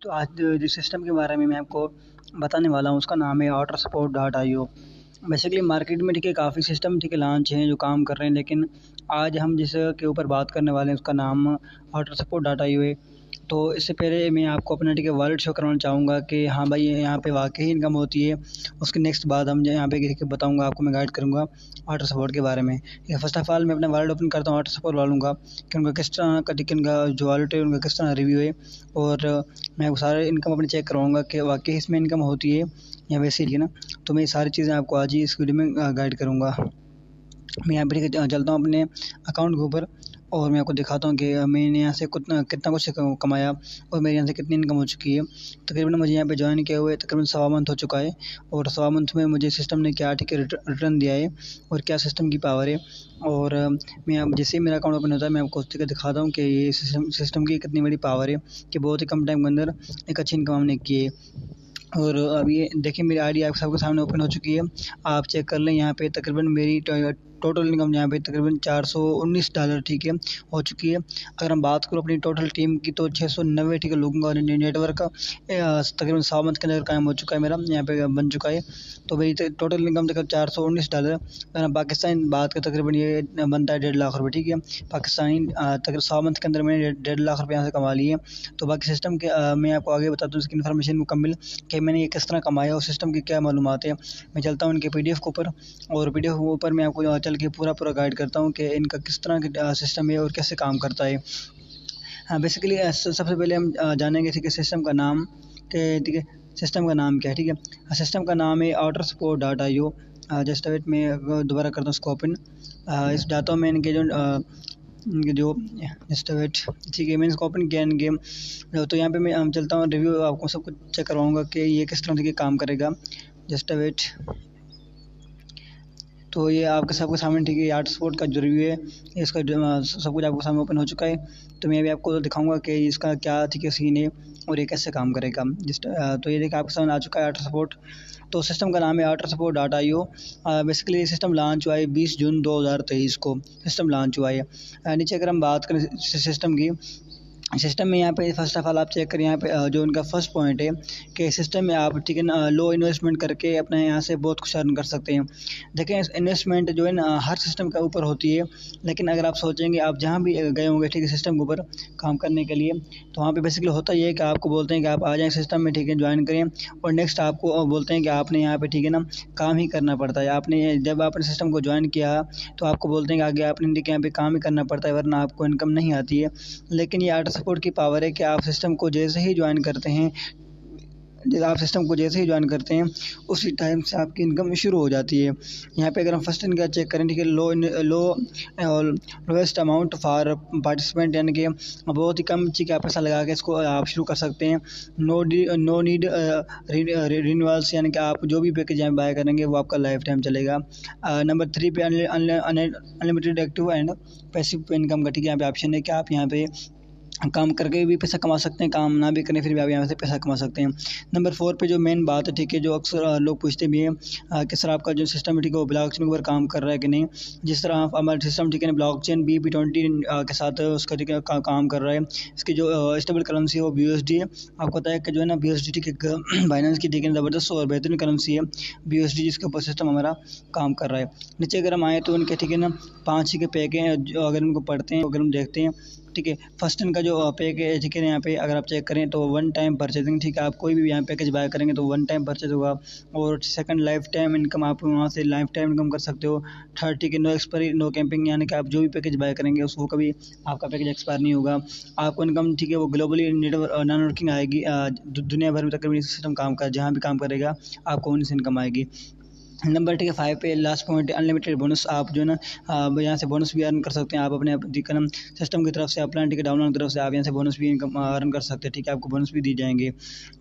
तो आज जिस सिस्टम के बारे में मैं आपको बताने वाला हूँ उसका नाम है OtterSupport.io। बेसिकली मार्केट में ठीक है काफ़ी सिस्टम ठीक है लॉन्च हैं जो काम कर रहे हैं, लेकिन आज हम जिस के ऊपर बात करने वाले हैं उसका नाम OtterSupport.io है। तो इससे पहले मैं आपको अपना ठीक है वॉलेट शो करवाना चाहूँगा कि हाँ भाई यहाँ पे वाकई इनकम होती है। उसके नेक्स्ट बाद हम यहाँ पे ठीक है बताऊँगा, आपको मैं गाइड करूँगा ऑटो सपोर्ट के बारे में। फर्स्ट ऑफ ऑल मैं अपना वॉलेट ओपन करता हूँ ऑटो सपोर्ट वालों का कि उनका किस तरह का ठीक है, उनका जो वॉलेट है उनका किस तरह रिव्यू है, और मैं वो सारे इनकम अपने चेक करवाऊँगा कि वाकई इसमें इनकम होती है या वैसे ही है ना। तो मैं ये सारी चीज़ें आपको आज ही इस वीडियो में गाइड करूँगा। मैं यहाँ पे ठीक है चलता हूँ अपने अकाउंट के ऊपर और मैं आपको दिखाता हूँ कि मैंने यहाँ से कितना कुछ कमाया और मेरे यहाँ से कितनी इनकम हो चुकी है। तकरीबन मुझे यहाँ पे ज्वाइन किया हुआ है तकरीबन 1.25 मंथ हो चुका है, और 1.25 मंथ में मुझे सिस्टम ने क्या ठीक है रिटर्न दिया है और क्या सिस्टम की पावर है। और मैं अब जैसे ही मेरा अकाउंट ओपन होता है मैं आपको दिखाता हूँ कि ये सिस्टम की कितनी बड़ी पावर है कि बहुत ही कम टाइम के अंदर एक अच्छी इनकम हमने की है। और अभी ये देखिए मेरी आईडी आप सबके सामने ओपन हो चुकी है, आप चेक कर लें। यहाँ पे तकरीबन मेरी टोटल इनकम यहाँ पे तकरीबन $419 ठीक है हो चुकी है। अगर हम बात करें अपनी टोटल टीम की तो 690 ठीक है लोगों का नेटवर्क का तकरीबन 100 मंथ के अंदर कायम हो चुका है, मेरा यहाँ पे बन चुका है। तो मेरी टोटल इनकम तकरीबन $419। अगर हम पाकिस्तान बात करें तकरीबन ये बनता है 1.5 लाख रुपये ठीक है पाकिस्तानी। तकरीबन 100 मंथ के अंदर मैंने 1.5 लाख रुपये यहाँ से कमा लिए। तो बाकी सिस्टम के मैं आपको आगे बताता हूँ इसकी इन्फॉर्मेशन मुकम्मल कि मैंने ये किस तरह कमाया और सिस्टम की क्या मालूमात है। मैं चलता हूँ इनके पीडीएफ के ऊपर और पीडीएफ के ऊपर मैं आपको चल के पूरा गाइड करता हूँ कि इनका किस तरह का सिस्टम है और कैसे काम करता है। हाँ बेसिकली सबसे पहले हम जानेंगे ठीक है सिस्टम का नाम कि ठीक है सिस्टम का नाम क्या है। ठीक है सिस्टम का नाम है OtterSupport.io। जस्ट वेट मैं दोबारा करता हूँ इसको ओपन। इस जाता हूँ मैं इनके जो जस्ट वेट ठीक है मैंने इसको ओपन किया इन गेम। तो यहाँ पे मैं चलता हूँ रिव्यू आपको सब कुछ चेक करवाऊँगा कि ये किस तरह से काम करेगा। Just wait. तो ये आपके सबके सामने ठीक है OtterSupport का जो रिव्यू है इसका सब कुछ आपके सामने ओपन हो चुका है। तो मैं अभी आपको दिखाऊंगा कि इसका क्या ठीक है सीन है और ये कैसे काम करेगा। जस्ट तो ये देखिए आपके सामने आ चुका है OtterSupport। तो सिस्टम का नाम है OtterSupport.io। बेसिकली ये सिस्टम लॉन्च हुआ है 20 जून 2023 को सिस्टम लॉन्च हुआ है। नीचे अगर हम बात करें सिस्टम की, सिस्टम में यहाँ पे फर्स्ट ऑफ ऑल आप चेक करें यहाँ पे जो उनका फर्स्ट पॉइंट है कि सिस्टम में आप ठीक है ना लो इन्वेस्टमेंट करके अपने यहाँ से बहुत कुछ अर्न कर सकते हैं। देखें इन्वेस्टमेंट जो है ना हर सिस्टम के ऊपर होती है, लेकिन अगर आप सोचेंगे आप जहाँ भी गए होंगे ठीक है सिस्टम के ऊपर काम करने के लिए, तो वहाँ पे बेसिकली होता ये है कि आपको बोलते हैं कि आप आ जाएँ सिस्टम में ठीक है ज्वाइन करें, और नेक्स्ट आपको बोलते हैं कि आपने यहाँ पे ठीक है ना काम ही करना पड़ता है। आपने जब आपने सिस्टम को ज्वाइन किया तो आपको बोलते हैं कि आगे आपने यहाँ पे काम ही करना पड़ता है वरना आपको इनकम नहीं आती है। लेकिन ये OtterSupport की पावर है कि आप सिस्टम को जैसे ही ज्वाइन करते हैं उसी टाइम से आपकी इनकम शुरू हो जाती है। यहाँ पे अगर हम फर्स्ट इनका चेक करें ठीक है लोएस्ट अमाउंट फॉर पार्टिसिपेंट, यानी कि बहुत ही कम का पैसा लगा के इसको आप शुरू कर सकते हैं। नो नीड रिन्यूअल्स, यानी कि आप जो भी पैकेज यहाँ बाय करेंगे वो आपका लाइफ टाइम चलेगा। नंबर 3 पे unlimited active and passive income का ठीक है यहाँ पे ऑप्शन है कि आप यहाँ पे काम करके भी पैसा कमा सकते हैं, काम ना भी करें फिर भी आप यहाँ से पैसा कमा सकते हैं। नंबर 4 पे जो मेन बात है ठीक है जो अक्सर लोग पूछते भी हैं कि सर आपका जो सिस्टम है ठीक है वो ब्लॉकचेन के ऊपर काम कर रहा है कि नहीं। जिस तरह हमारा सिस्टम ठीक है ब्लॉकचेन BEP20 के साथ उसका ठीक है काम कर रहा है। इसकी जो स्टेबल करेंसी है वो BUSD है। आपको पता है कि जो है ना BUSD ठीक है बाइनेंस की ठीक है ज़बरदस्त और बेहतरीन करेंसी है BUSD, जिसके ऊपर सिस्टम हमारा काम कर रहा है। नीचे अगर हम आए तो उनके ठीक है ना 5 के पैक हैं, जो अगर उनको पढ़ते हैं अगर हम देखते हैं ठीक है। फर्स्ट इनका जो पैक है ठीक है यहाँ पे अगर आप चेक करें तो 1 टाइम परचेजिंग ठीक है, आप कोई भी यहाँ पैकेज बाय करेंगे तो 1 टाइम परचेज होगा। और सेकंड लाइफ टाइम इनकम, आप वहाँ से लाइफ टाइम इनकम कर सकते हो। थर्ड ठीक है नो एक्सपायरी नो कैंपिंग, यानी कि आप जो भी पैकेज बाय करेंगे उसको कभी आपका पैकेज एक्सपायर नहीं होगा। आपको इनकम ठीक है वो ग्लोबली नेटवर्किंग आएगी, दुनिया भर में तकरीबन सिस्टम काम कर जहाँ भी काम करेगा आपको उन्हीं से इनकम आएगी। नंबर ठीक है 5 पे लास्ट पॉइंट अनलिमिटेड बोनस, आप जो है ना यहाँ से बोनस भी अर्न कर सकते हैं। आप अपने सिस्टम की तरफ से अपना टिकट डाउनलोड की तरफ से आप यहाँ से बोनस भी इनकम अर्न कर सकते हैं ठीक है, आपको बोनस भी दी जाएंगे।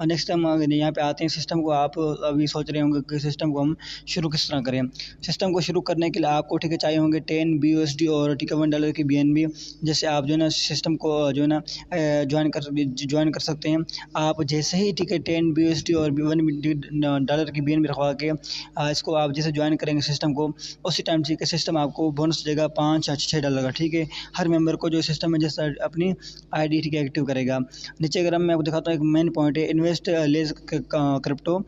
और नेक्स्ट हम यहाँ पे आते हैं सिस्टम को। आप अभी सोच रहे होंगे कि सिस्टम को हम शुरू किस तरह करें। सिस्टम को शुरू करने के लिए आपको ठीक है चाहिए होंगे 10 BUSD और ठीक है $1 की BNB, जैसे आप जो है ना सिस्टम को जो है ना ज्वाइन कर सकते हैं। आप जैसे ही ठीक है 10 BUSD और $1 की BNB रखवा के इसको को आप जैसे ज्वाइन करेंगे सिस्टम को, उसी टाइम ठीक है सिस्टम आपको बोनस देगा $5 या $6 का, ठीक है। हर मेंबर को जो सिस्टम में जैसा अपनी आईडी ठीक है एक्टिव करेगा। नीचे अगर मैं आपको दिखाता हूँ, एक मेन पॉइंट है invest less crypto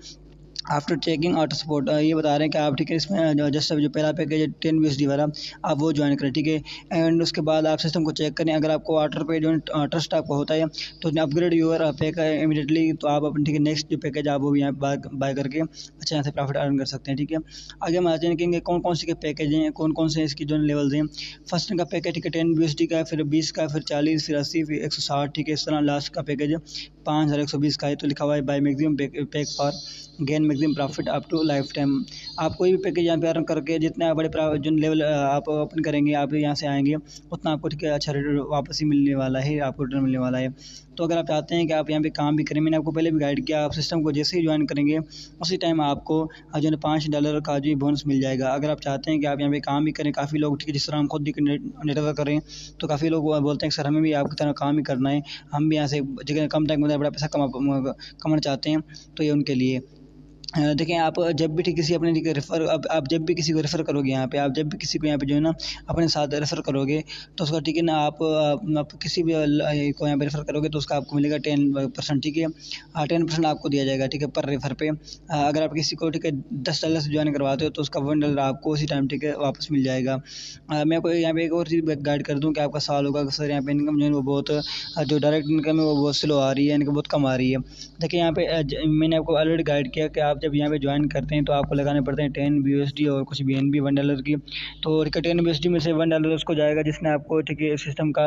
after checking auto support. ये बता रहे हैं कि आप ठीक है इसमें जैसे जो पहला पैकेज है 10 USD वाला, आप वो ज्वाइन करें, ठीक है। एंड उसके बाद आप सिस्टम को चेक करें, अगर आपको ऑटो पे जो ट्रस्ट आपको होता है तो अपग्रेड योर पैक इमीडिएटली, तो आप अपने ठीक है नेक्स्ट जो पैकेज आप वो भी यहाँ बाय करके अच्छा यहाँ से प्रॉफिट अर्न कर सकते हैं, ठीक है। आगे हम आते हैं कि कौन कौन से पैकेज हैं, कौन कौन से इसकी जो लेवल्स हैं। फर्स्ट का पैकेज ठीक है 10 USD का है, फिर 20 का, फिर 40, फिर 80, फिर 160, ठीक है। इस तरह लास्ट का पैकेज है 5120 का है। तो लिखा हुआ है buy maximum pack for gain maximum profit up to lifetime. आप कोई भी पैकेज यहाँ पे अर्न करके जितने बड़े जो लेवल आप ओपन करेंगे, आप यहाँ से आएंगे, उतना आपको ठीक है अच्छा रिटर्न वापस ही मिलने वाला है, आपको रिटर्न मिलने वाला है। तो अगर आप चाहते हैं कि आप यहाँ पे काम भी करें, मैंने आपको पहले भी गाइड किया, आप सिस्टम को जैसे ही ज्वाइन करेंगे उसी टाइम आपको जो है $5 का जो बोनस मिल जाएगा। अगर आप चाहते हैं कि आप यहाँ पे काम भी करें, काफ़ी लोग ठीक है जिस तरह हम खुद नेटवर्क करें, तो काफ़ी लोग बोलते हैं कि सर हमें भी आपकी तरह काम ही करना है, हम भी यहाँ से जगह कम टाइम में बड़ा पैसा कमाना चाहते हैं, तो ये उनके लिए। देखें, आप जब भी ठीक किसी अपने रेफ़र आप जब भी किसी को रेफ़र करोगे, यहाँ पे आप जब भी किसी को यहाँ पे जो है ना अपने साथ रेफ़र करोगे, तो उसका ठीक है ना आप किसी भी को यहाँ पे रेफ़र करोगे तो उसका आपको मिलेगा 10%, ठीक है। 10% आपको दिया जाएगा, ठीक है, पर रेफ़र पे। अगर आप किसी को ठीक है $10 से ज्वाइन करवाते हो तो उसका $1 आपको उसी टाइम ठीक है वापस मिल जाएगा। मैं आपको यहाँ पे एक और चीज़ गाइड कर दूँ कि आपका सवाल होगा कि सर यहाँ पे इनकम जो है वो बहुत जो डायरेक्ट इनकम है वो बहुत स्लो आ रही है, इनकम बहुत कम आ रही है। देखिए यहाँ पे मैंने आपको ऑलरेडी गाइड किया कि आप जब यहाँ पे ज्वाइन करते हैं तो आपको लगाने पड़ते हैं 10 USD और कुछ BNB $1 की। तो 10 USD में से $1 उसको जाएगा जिसने आपको ठीक है सिस्टम का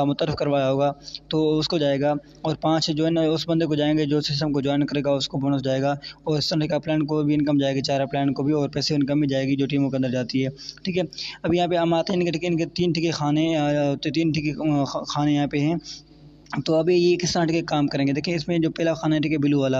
मुतरफ़ करवाया होगा, तो उसको जाएगा। और 5 जो है ना उस बंदे को जाएंगे जो सिस्टम को ज्वाइन करेगा, उसको बोनस जाएगा। और इस तरह का प्लान को भी इनकम जाएगी, चारा प्लान को भी, और पैसे इनकम भी जाएगी जो टीमों के अंदर जाती है, ठीक है। अब यहाँ पे हम आते हैं इनके 3 ठीक है खाने, तो 3 ठीक है खाने यहाँ पे हैं। तो अभी ये किस तरह के काम करेंगे, देखिए इसमें जो पहला खाना है ठीक है ब्लू वाला,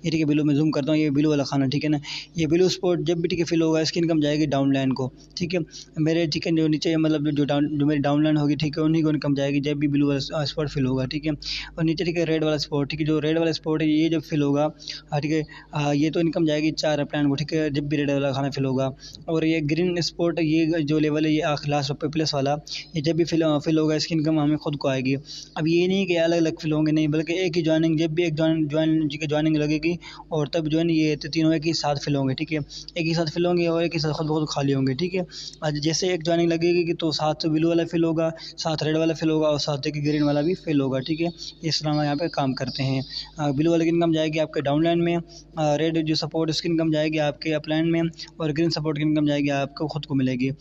ये ठीक है ब्लू में जूम करता हूँ, ये ब्लू वाला खाना, ठीक है ना। ये ब्लू स्पॉट जब भी ठीक है फिल होगा इसकी इनकम जाएगी डाउन लाइन को, ठीक है। मेरे ठीक है जो नीचे मतलब जो मेरी डाउन लाइन होगी, ठीक है, उन्हीं को इनकम जाएगी जब भी ब्लू वाला स्पॉट फिल होगा, ठीक है। और नीचे ठीक है रेड वाला स्पॉट, ठीक है, जो रेड वाला स्पॉट है ये जब फिल होगा, ठीक है, ये तो इनकम जाएगी 4 प्लान को, ठीक है, जब भी रेड वाला खाना फिल होगा। और ये ग्रीन स्पॉट ये जो लेवल है ये लास्ट पे प्लस वाला, ये जब भी फिल होगा इसकी इनकम हमें खुद को आएगी। अब ये नहीं कि अलग अलग फिल होंगे, नहीं, बल्कि एक ही ज्वाइनिंग, जब भी एक ज्वाइनिंग लगेगी और तब जो है ना ये तीनों एक ही साथ फिल होंगे, ठीक है, एक ही साथ फिल होंगे और एक ही साथ खुद ब खुद खाली होंगे, ठीक है। आज जैसे एक ज्वाइनिंग लगेगी तो साथ ब्लू वाला फिल होगा, साथ रेड वाला फिल होगा और साथ देखिए ग्रीन वाला भी फिल होगा, ठीक है। इस तरह हम यहाँ पे काम करते हैं। ब्लू वाले की इनकम जाएगी आपके डाउन लाइन में, रेड जो सपोर्ट उसकी इनकम जाएगी आपके अप लाइन में, और ग्रीन सपोर्ट की इनकम जाएगी आपको खुद को मिलेगी।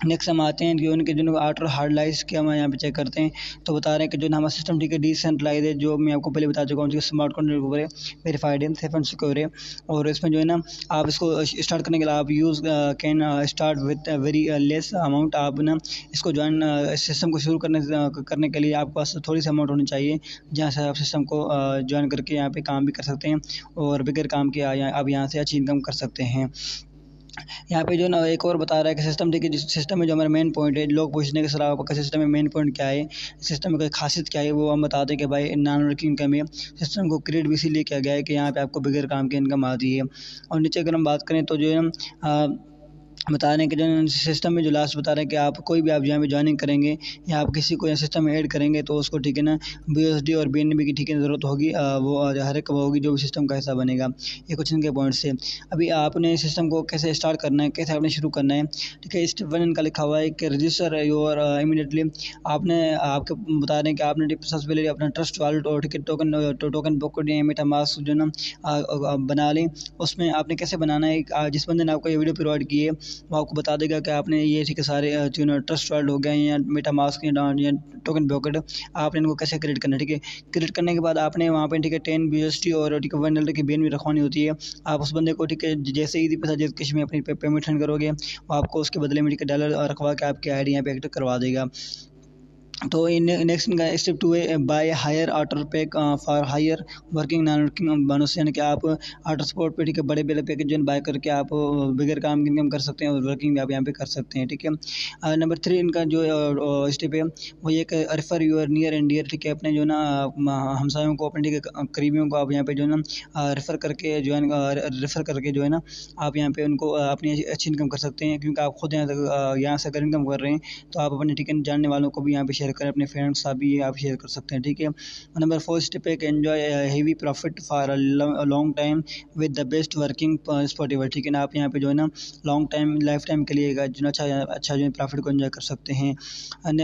नेक्स्ट हम आते हैं कि उनके जो आउटर हार्ड लाइस के हम यहाँ पे चेक करते हैं, तो बता रहे हैं कि जो हमारा सिस्टम ठीक है डिसेंट्रलाइज है, जो मैं आपको पहले बता चुका हूँ, स्मार्ट कॉन्ट्रैक्ट ऊपर है, वेरीफाइड है, सेफ एंड सिक्योर है। और इसमें जो है ना आप इसको स्टार्ट करने के लिए आप use can start with very less amount. आप ना इसको ज्वाइन सिस्टम को शुरू करने के लिए आपके पास थोड़ी सी अमाउंट होनी चाहिए, जहाँ से आप सिस्टम को ज्वाइन करके यहाँ पे काम भी कर सकते हैं और बगैर काम के आप यहाँ से अच्छी इनकम कर सकते हैं। यहाँ पे जो ना एक और बता रहा है कि सिस्टम देखिए, जिस सिस्टम में जो हमारा मेन पॉइंट है, लोग पूछने के सर आपका सिस्टम में मेन पॉइंट क्या है, सिस्टम में कोई खासियत क्या है, वो हम बताते हैं कि भाई नॉन वर्किंग इनकम है। सिस्टम को क्रिएट भी इसीलिए किया गया है कि यहाँ पे आपको बगैर काम की इनकम आती है। और नीचे अगर हम बात करें तो जो है बता रहे हैं कि जो सिस्टम में जो लास्ट बता रहे हैं कि आप कोई भी आप जहाँ पे ज्वाइनिंग करेंगे या आप किसी को सिस्टम में ऐड करेंगे तो उसको ठीक है ना BUSD और BNB की ठीक है ज़रूरत होगी, वो हर एक वो होगी जो भी सिस्टम का हिस्सा बनेगा। ये कुछ इनके पॉइंट्स है। अभी आपने सिस्टम को कैसे स्टार्ट करना है, कैसे आपने शुरू करना है, ठीक है। स्टेप 1 इनका लिखा हुआ है कि रजिस्टर योर इमीडिएटली। आपने आपके बता रहे हैं कि आपने सबसे पहले अपना ट्रस्ट वॉलेट और ठीक टोकन बुक मेटामास्क जो ना बना लें। उसमें आपने कैसे बनाना है, जिस बंदे ने आपको ये वीडियो प्रोवाइड की है वो आपको बता देगा कि आपने ये ठीक है सारे जो ट्रस्ट वर्ल्ड हो गए या मेटामास्क या टोकन बकेट, आपने इनको कैसे क्रिएट करना है, ठीक है। क्रिएट करने के बाद आपने वहाँ पे ठीक है 10 BUSD और ठीक है $1 की BNB रखवानी होती है। आप उस बंदे को ठीक है जैसे ही पैसा जिस किश में अपनी पेमेंट सेंड करोगे वो आपको उसके बदले में ठीक है $1 रखवा के आपकी ID यहाँ पे एक्टिव करवा देगा। तो इन नेक्स्ट इनका स्टेप 2 है buy higher order pack for higher working non working bonus, यानी कि आप ऑर्डर सपोर्ट पे ठीक है बड़े बड़े पैकेज जो बाय करके आप बगैर काम के इनकम कर सकते हैं और वर्किंग भी आप यहाँ पे कर सकते हैं। ठीक है, नंबर 3 इनका जो स्टेप है वो ये refer your near and dear, ठीक है, अपने जो ना हमसायों को अपने ठीक है करीबियों को आप यहाँ पे जो है ना रेफर करके जो है ना आप यहाँ पे उनको अपनी अच्छी इनकम कर सकते हैं, क्योंकि आप खुद यहाँ से अगर इनकम कर रहे हैं तो आप अपने ठीक है जानने वालों को भी यहाँ पे शेयर करें, अपने फ्रेंड्स साथ भी आप शेयर कर सकते हैं। ठीक है, नंबर 4 स्टेप है enjoy heavy profit for long time with the best working spot ever, ठीक है ना, आप यहाँ पे जो है ना लॉन्ग टाइम लाइफ टाइम के लिए जो अच्छा जो है प्रॉफिट को एंजॉय कर सकते हैं।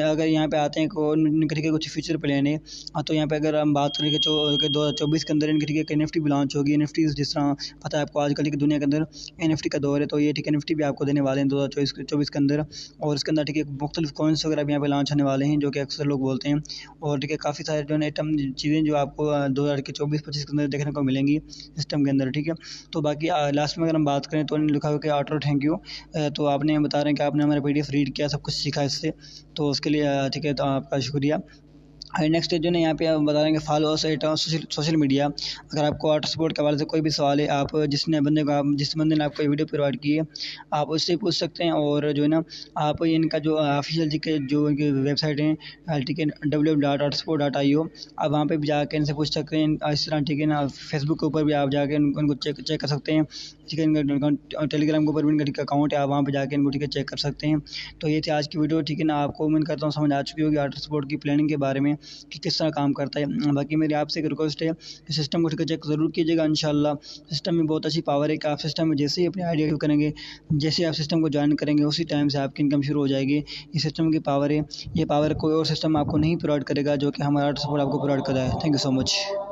अगर यहाँ पे आते हैं ठीक है कुछ फ्यूचर प्लान है, तो यहाँ पे अगर हम बात करें कि 2024 के अंदर इनकी ठीक है NFT भी लॉन्च होगी। NFT जिस तरह पता है आपको आजकल की दुनिया के अंदर NFT का दौर है, तो ये ठीक है NFT भी आपको देने वाले हैं 2024 के अंदर, और इसके अंदर ठीक है मुख्तलिफ कॉइन्स वगैरह भी यहाँ पे लॉन्च होने वाले हैं जो कि अक्सर लोग बोलते हैं, और ठीक है काफ़ी सारे जो है आइटम चीज़ें जो आपको 2024-25 के अंदर देखने को मिलेंगी सिस्टम के अंदर। ठीक है, तो बाकी लास्ट में अगर हम बात करें तो उन्होंने लिखा हुआ कि ऑटो थैंक यू, तो आपने बता रहे हैं कि आपने हमारा PDF रीड किया, सब कुछ सीखा इससे, तो उसके लिए ठीक है तो आपका शुक्रिया। नेक्स्ट जो है यहाँ पे आप बता रहे हैं कि follow us at social media. अगर आपको वाटर स्पोर्ट के हवाले से कोई भी सवाल है, आप जिस बंदे ने आपको वीडियो प्रोवाइड की है आप उससे पूछ सकते हैं, और जो है ना आप इनका जो ऑफिशियल जो इनकी वेबसाइट है ठीक है www.watersport.io, आप वहाँ पे भी जाकर इनसे पूछ सकते हैं। इस तरह ठीक है ना फेसबुक के ऊपर भी आप जाके उनको चेक कर सकते हैं, ठीक है, इनका टेलीग्राम के ऊपर भी इनका ठीक अकाउंट है, आप वहाँ पे जाके इनको ठीक है चेक कर सकते हैं। तो ये थी आज की वीडियो, ठीक है ना, आपको उम्मीद करता हूँ समझ आ चुकी होगी वाटर स्पोर्ट की प्लानिंग के बारे में कि किस तरह काम करता है। बाकी मेरी आपसे एक रिक्वेस्ट है कि सिस्टम को ठीक है चेक ज़रूर कीजिएगा। इंशाल्लाह सिस्टम में बहुत अच्छी पावर है कि आप सिस्टम में जैसे ही अपने आइडिया शुरू करेंगे, जैसे आप सिस्टम को ज्वाइन करेंगे उसी टाइम से आपकी इनकम शुरू हो जाएगी। ये सिस्टम की पावर है, ये पावर कोई और सिस्टम आपको नहीं प्रोवाइड करेगा जो कि हमारा वाटर सपोर्ट आपको प्रोवाइड कर रहा है। Thank you so much.